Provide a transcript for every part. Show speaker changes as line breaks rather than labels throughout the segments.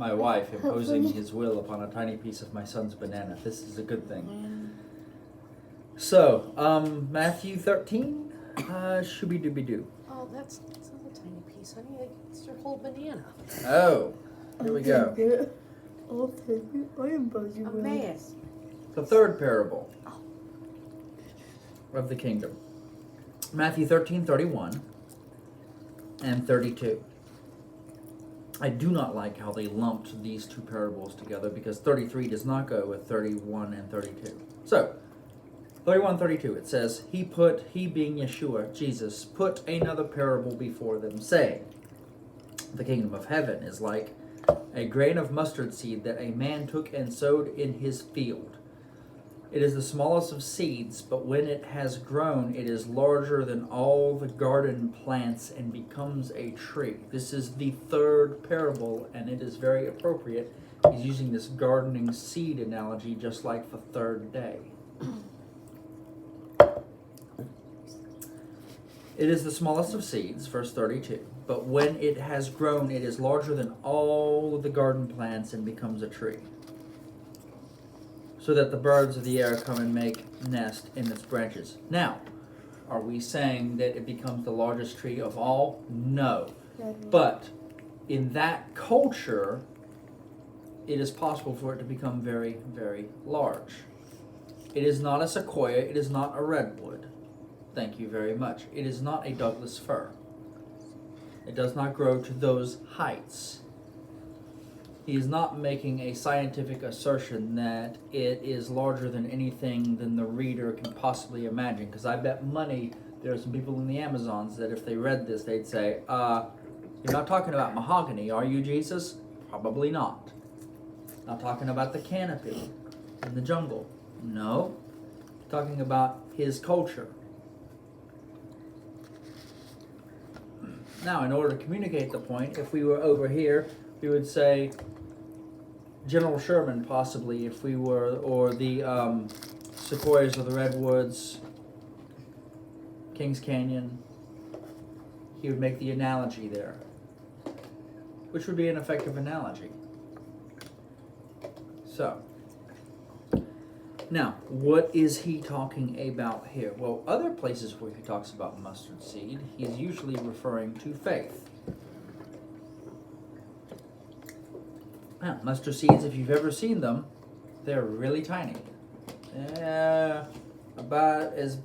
my wife imposing his will upon a tiny piece of my son's banana. This is a good thing. So, Matthew 13, shooby-dooby-doo.
Oh, that's not a tiny piece, honey. It's your whole banana.
Oh, here we go.
I'll take it. I am buzzing.
A mess.
The third parable of the kingdom. Matthew 13:31 and 32. I do not like how they lumped these two parables together because 33 does not go with 31 and 32. So, 31:32, it says, He being Yeshua, Jesus, put another parable before them, saying, The kingdom of heaven is like a grain of mustard seed that a man took and sowed in his field. It is the smallest of seeds, but when it has grown, it is larger than all the garden plants and becomes a tree. This is the third parable, and it is very appropriate. He's using this gardening seed analogy just like the third day. It is the smallest of seeds, verse 32, but when it has grown, it is larger than all the garden plants and becomes a tree, so that the birds of the air come and make nest in its branches. Now, are we saying that it becomes the largest tree of all? No. But in that culture, it is possible for it to become very, very large. It is not a sequoia. It is not a redwood. Thank you very much. It is not a Douglas fir. It does not grow to those heights. He is not making a scientific assertion that it is larger than anything than the reader can possibly imagine. Because I bet money there are some people in the Amazons that if they read this, they'd say, you're not talking about mahogany, are you, Jesus? Probably not. Not talking about the canopy in the jungle. No. Talking about his culture. Now, in order to communicate the point, if we were over here, we would say General Sherman, possibly, if we were, or the sequoias or the redwoods, Kings Canyon. He would make the analogy there, which would be an effective analogy. So, now, what is he talking about here? Well, other places where he talks about mustard seed, he's usually referring to faith. Now, mustard seeds, if you've ever seen them, they're really tiny. About as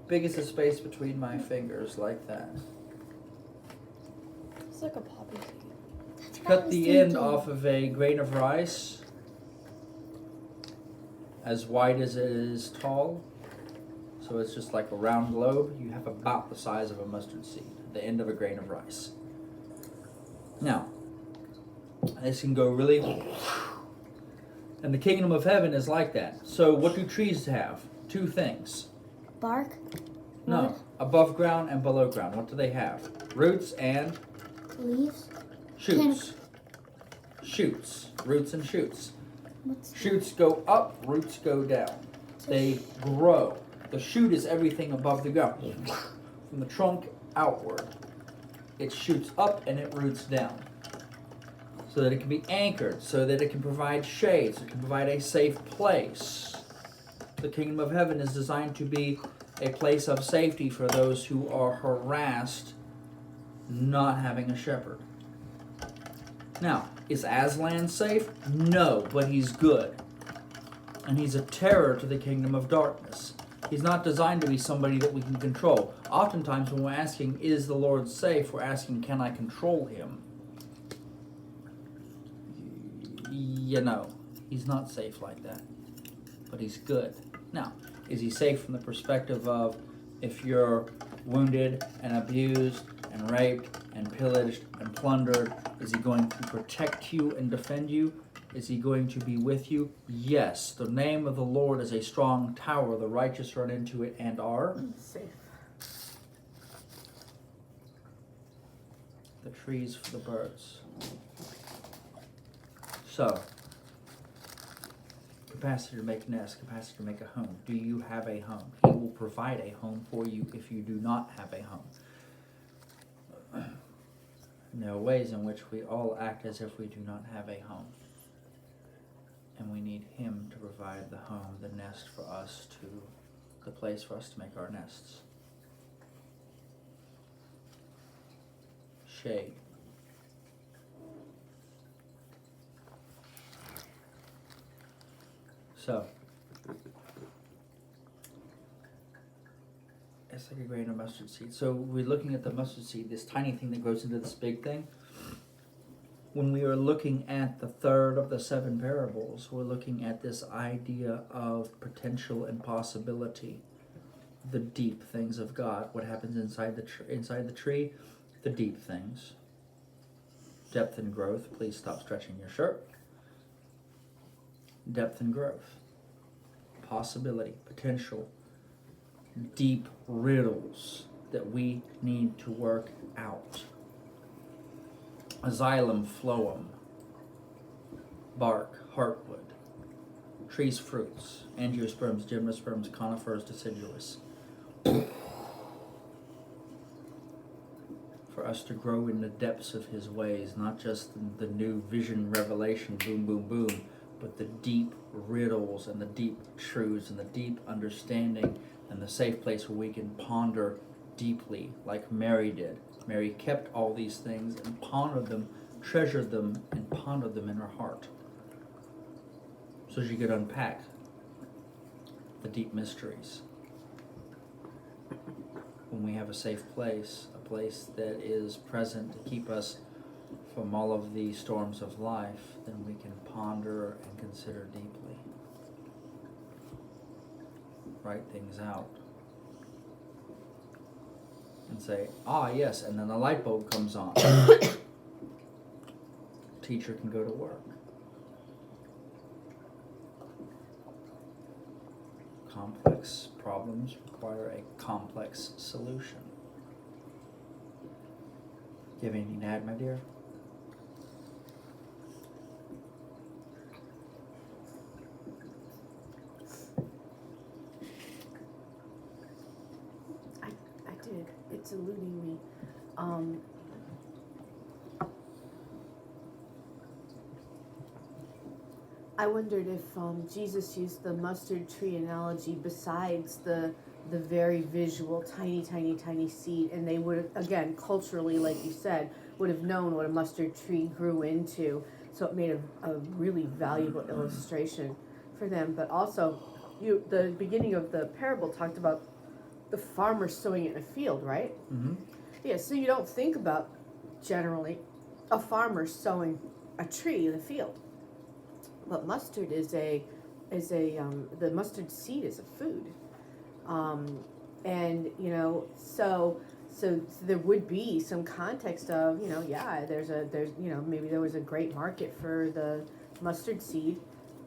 big as the space between my fingers, like that.
It's like a poppy seed.
Cut the end off of a grain of rice, as wide as it is tall, so it's just like a round globe. You have about the size of a mustard seed, the end of a grain of rice. Now, this can go really, and the kingdom of heaven is like that. So what do trees have? Two things.
Bark?
No, above ground and below ground. What do they have? Roots and
Leaves?
shoots. Shoots, roots and shoots.
What's
Shoots go up, roots go down. They grow. The shoot is everything above the ground. From the trunk outward, it shoots up and it roots down. So that it can be anchored, so that it can provide shade, so it can provide a safe place. The kingdom of heaven is designed to be a place of safety for those who are harassed not having a shepherd. Now, is Aslan safe? No, but he's good. And he's a terror to the kingdom of darkness. He's not designed to be somebody that we can control. Oftentimes when we're asking, is the Lord safe? We're asking, can I control him? You know, he's not safe like that. But he's good. Now, is he safe from the perspective of if you're wounded and abused and raped and pillaged and plundered, is he going to protect you and defend you? Is he going to be with you? Yes. The name of the Lord is a strong tower. The righteous run into it and are
Safe.
the trees for the birds. So, capacity to make nests, capacity to make a home. Do you have a home? He will provide a home for you if you do not have a home. And there are ways in which we all act as if we do not have a home. And we need Him to provide the home, the nest for us to, the place for us to make our nests. Shade. So, it's like a grain of mustard seed. So we're looking at the mustard seed, this tiny thing that grows into this big thing. When we are looking at the third of the 7 parables, we're looking at this idea of potential and possibility, the deep things of God. What happens inside the tree? The deep things. Depth and growth. Please stop stretching your shirt. Depth and growth. Possibility, potential, deep riddles that we need to work out. Xylem, phloem, bark, heartwood, trees, fruits, angiosperms, gymnosperms, conifers, deciduous. For us to grow in the depths of His ways, not just the new vision, revelation, boom, boom, boom, but the deep riddles and the deep truths and the deep understanding and the safe place where we can ponder deeply, like Mary did. Mary kept all these things and pondered them, treasured them, and pondered them in her heart, so she could unpack the deep mysteries. When we have a safe place, a place that is present to keep us from all of the storms of life, then we can ponder and consider deeply. Write things out. And say, ah, yes, and then the light bulb comes on. Teacher can go to work. Complex problems require a complex solution. Do you have anything to add, my dear?
I did. It's eluding me. I wondered if Jesus used the mustard tree analogy besides the very visual tiny seed, and they would have, again, culturally, like you said, would have known what a mustard tree grew into, so it made a really valuable illustration for them. But also, the beginning of the parable talked about the farmer sowing it in a field, right?
Mm-hmm.
Yeah, so you don't think about, generally, a farmer sowing a tree in a field. But mustard the mustard seed is a food. And, so there would be some context of, there's maybe there was a great market for the mustard seed,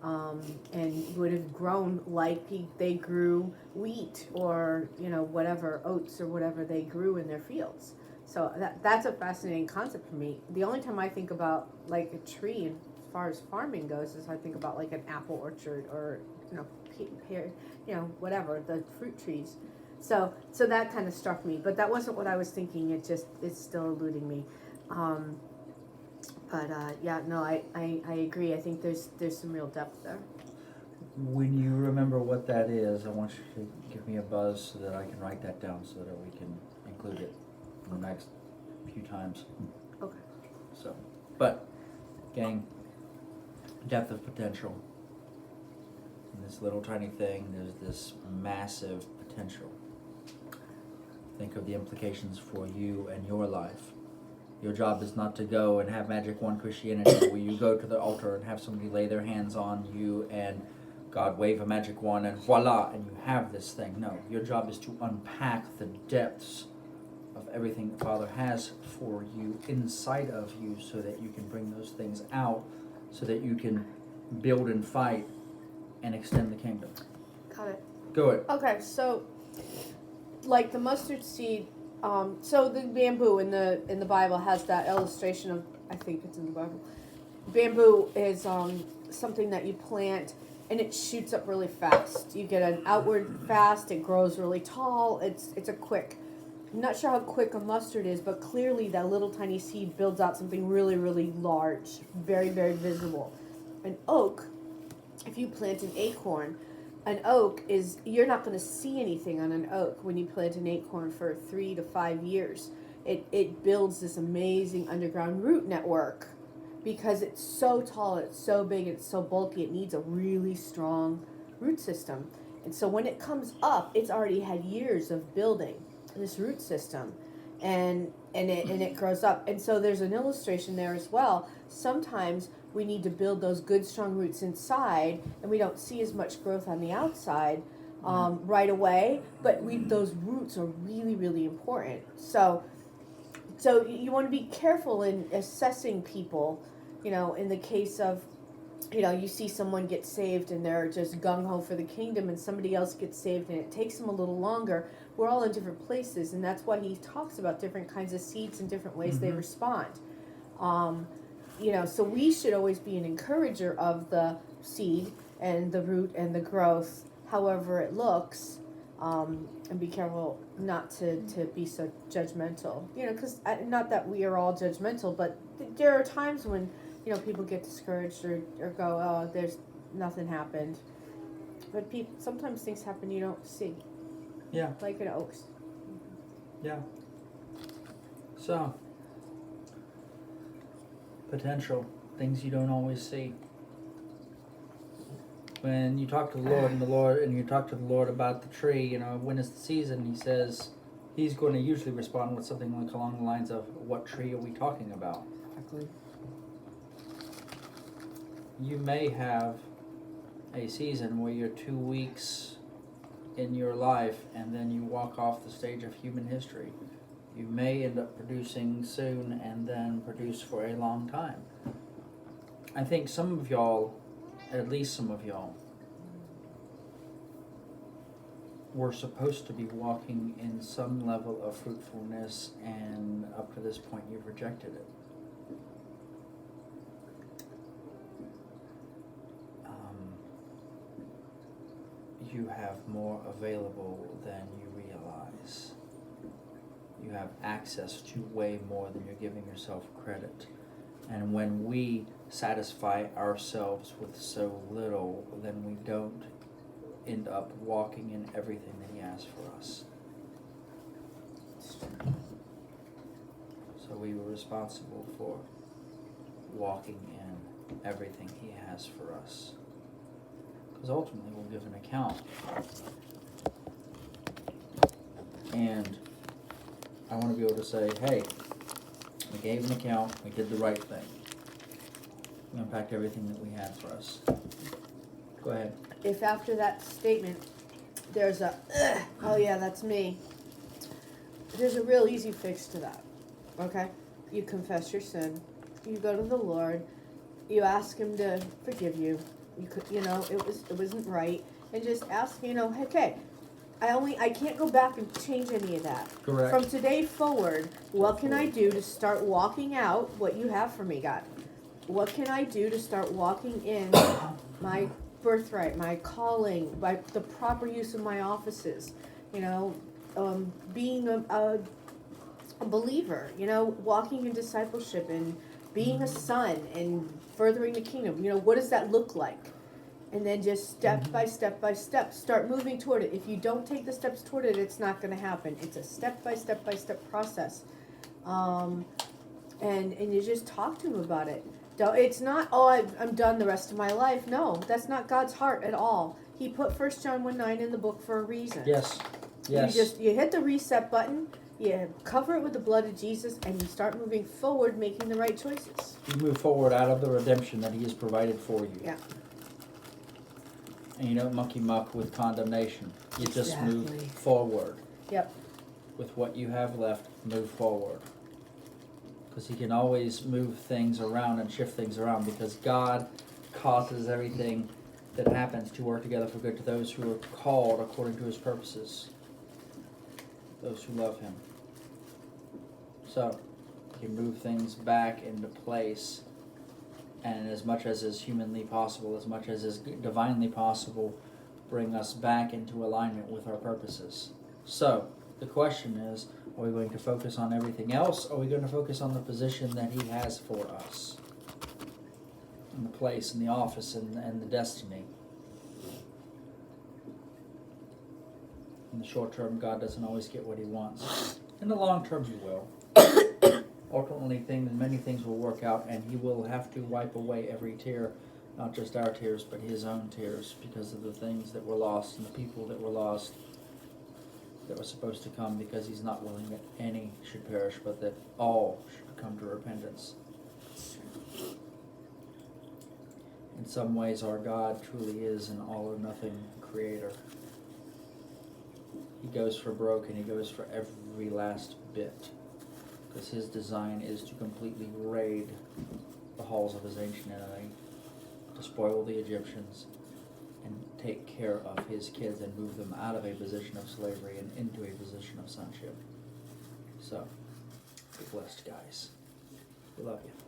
and would have grown like they grew wheat or, whatever, oats or whatever they grew in their fields. So that's a fascinating concept for me. The only time I think about like a tree as far as farming goes is I think about like an apple orchard or, pear, whatever, the fruit trees. So that kind of struck me, but that wasn't what I was thinking. It's still eluding me. I agree. I think there's some real depth there.
When you remember what that is, I want you to give me a buzz so that I can write that down so that we can include it in the next few times.
Okay.
So, but, gang, depth of potential. In this little tiny thing, there's this massive potential. Think of the implications for you and your life. Your job is not to go and have magic wand Christianity where you go to the altar and have somebody lay their hands on you and God wave a magic wand and voila, and you have this thing. No, your job is to unpack the depths of everything the Father has for you inside of you so that you can bring those things out, so that you can build and fight and extend the kingdom.
Got it.
Go ahead.
Okay, so like the mustard seed, so the bamboo in the Bible has that illustration of, I think it's in the Bible. Bamboo is something that you plant and it shoots up really fast. You get an outward fast, it grows really tall, it's a quick. I'm not sure how quick a mustard is, but clearly that little tiny seed builds out something really, really large, very, very visible. An oak, if you plant an oak is, you're not going to see anything on an oak when you plant an acorn for 3 to 5 years. It builds this amazing underground root network because it's so tall, it's so big, it's so bulky, it needs a really strong root system. And so when it comes up, it's already had years of building this root system, and it grows up. And so there's an illustration there as well. Sometimes we need to build those good strong roots inside, and we don't see as much growth on the outside right away, but those roots are really, really important. So you want to be careful in assessing people, in the case of, you see someone get saved and they're just gung-ho for the kingdom, and somebody else gets saved and it takes them a little longer. We're all in different places, and that's why he talks about different kinds of seeds and different ways they respond. So we should always be an encourager of the seed and the root and the growth, however it looks, and be careful not to be so judgmental. Because not that we are all judgmental, but there are times when people get discouraged or go, oh, there's nothing happened. But sometimes things happen you don't see.
Yeah.
Like in oaks.
Yeah. So, potential, things you don't always see. When you talk to the Lord and you talk to the Lord about the tree, when is the season, he says he's going to usually respond with something like along the lines of, what tree are we talking about?
Exactly.
You may have a season where you're 2 weeks in your life and then you walk off the stage of human history. You may end up producing soon and then produce for a long time. I think some of y'all, at least some of y'all, were supposed to be walking in some level of fruitfulness, and up to this point you've rejected it. You have more available than you realize. You have access to way more than you're giving yourself credit. And when we satisfy ourselves with so little, then we don't end up walking in everything that he has for us. So we were responsible for walking in everything he has for us. Because ultimately we'll give an account. And I want to be able to say, hey, we gave an account, we did the right thing. We unpacked everything that we had for us. Go ahead.
If after that statement there's a, oh yeah, that's me, there's a real easy fix to that, okay? You confess your sin, you go to the Lord, you ask him to forgive you. It wasn't right, and just ask, okay, I can't go back and change any of that.
Correct.
From today forward, what can I do to start walking out what you have for me, God? What can I do to start walking in my birthright, my calling, by the proper use of my offices? Being a believer, walking in discipleship and being a son and furthering the kingdom. What does that look like? And then just step by step by step, start moving toward it. If you don't take the steps toward it, it's not going to happen. It's a step by step by step process. And you just talk to him about it. It's not, I'm done the rest of my life. No, that's not God's heart at all. He put 1 John 1:9 in the book for a reason.
Yes.
You hit the reset button, you cover it with the blood of Jesus, and you start moving forward, making the right choices.
You move forward out of the redemption that he has provided for you.
Yeah.
And you don't monkey muck with condemnation. You just move
Exactly.
forward.
Yep.
With what you have left, move forward. Because he can always move things around and shift things around, because God causes everything that happens to work together for good to those who are called according to his purposes. Those who love him. So, he can move things back into place, and as much as is humanly possible, as much as is divinely possible, bring us back into alignment with our purposes. So, The question is, are we going to focus on everything else, or are we going to focus on the position that he has for us? And the place, and the office, and the destiny. In the short term, God doesn't always get what he wants. In the long term, he will. Ultimately, many things will work out, and he will have to wipe away every tear, not just our tears, but his own tears, because of the things that were lost and the people that were lost that were supposed to come, because he's not willing that any should perish, but that all should come to repentance. In some ways, our God truly is an all-or-nothing creator. He goes for broke, and he goes for every last bit, because his design is to completely raid the halls of his ancient enemy, to spoil the Egyptians, and take care of his kids and move them out of a position of slavery and into a position of sonship. So, be blessed, guys. We love you.